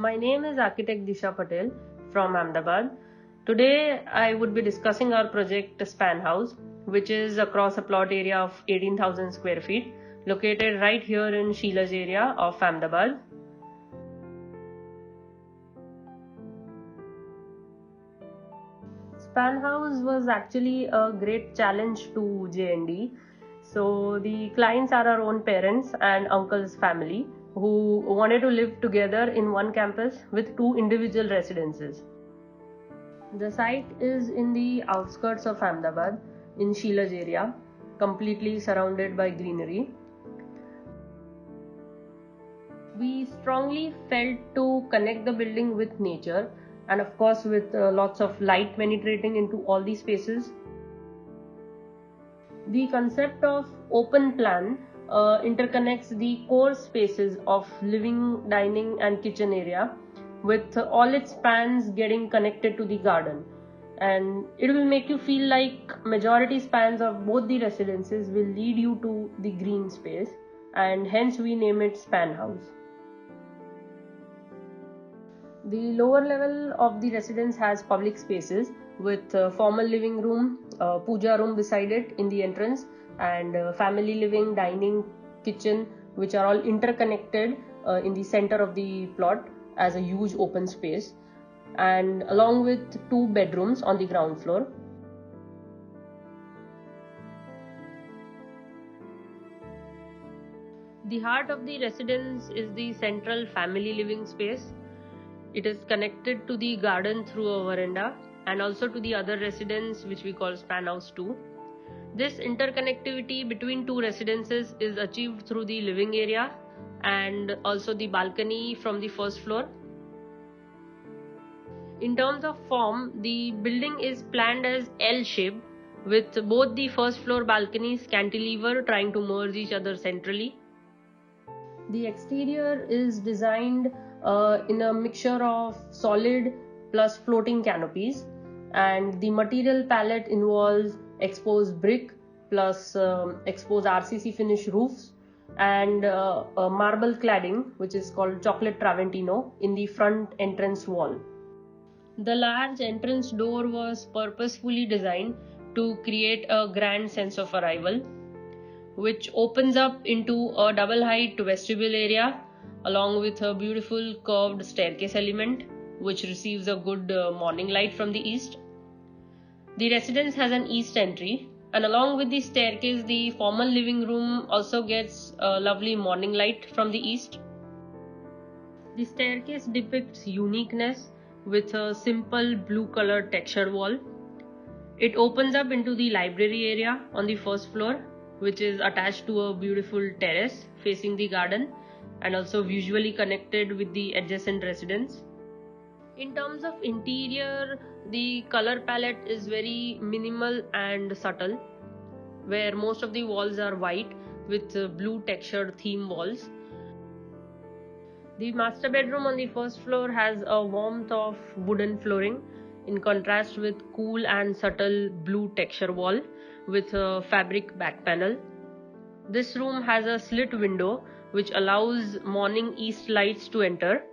My name is Architect Disha Patel from Ahmedabad. Today I would be discussing our project Span House, which is across a plot area of 18,000 square feet, located right here in Sheelaj area of Ahmedabad. Span House was actually a great challenge to JND. So the clients are our own parents and uncle's family who wanted to live together in one campus with two individual residences. The site is in the outskirts of Ahmedabad in Sheelaj area, completely surrounded by greenery. We strongly felt to connect the building with nature and of course with lots of light penetrating into all these spaces. The concept of open plan interconnects the core spaces of living, dining and kitchen area with all its spans getting connected to the garden, and it will make you feel like majority spans of both the residences will lead you to the green space, and hence we name it Span House. The lower level of the residence has public spaces with formal living room, puja room beside it in the entrance, and family living, dining, kitchen, which are all interconnected in the center of the plot as a huge open space, and along with two bedrooms on the ground floor. The heart of the residence is the central family living space. It is connected to the garden through a veranda and also to the other residence, which we call Span House 2. This interconnectivity between two residences is achieved through the living area and also the balcony from the first floor. In terms of form, the building is planned as L-shaped with both the first floor balconies cantilever trying to merge each other centrally. The exterior is designed in a mixture of solid plus floating canopies, and the material palette involves exposed brick plus exposed RCC finish roofs and a marble cladding which is called chocolate Traventino in the front entrance wall. The large entrance door was purposefully designed to create a grand sense of arrival, which opens up into a double height vestibule area along with a beautiful curved staircase element which receives a good morning light from the east. The residence has an east entry, and along with the staircase the formal living room also gets a lovely morning light from the east. The staircase depicts uniqueness with a simple blue colored textured wall. It opens up into the library area on the first floor, which is attached to a beautiful terrace facing the garden and also visually connected with the adjacent residence. In terms of interior, the color palette is very minimal and subtle, where most of the walls are white with blue textured theme walls. The master bedroom on the first floor has a warmth of wooden flooring in contrast with cool and subtle blue texture wall with a fabric back panel. This room has a slit window which allows morning east lights to enter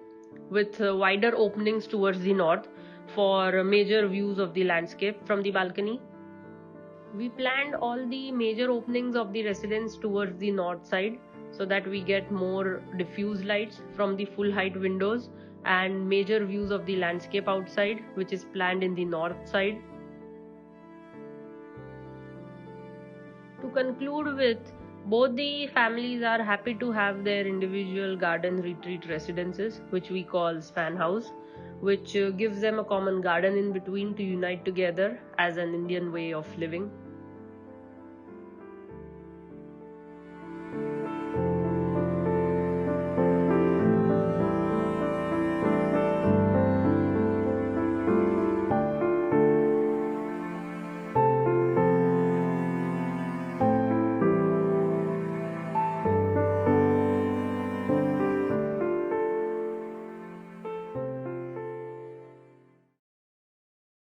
with wider openings towards the north for major views of the landscape from the balcony. We planned all the major openings of the residence towards the north side so that we get more diffuse lights from the full height windows and major views of the landscape outside, which is planned in the north side. To conclude with, both the families are happy to have their individual garden retreat residences, which we call Span House, which gives them a common garden in between to unite together as an Indian way of living.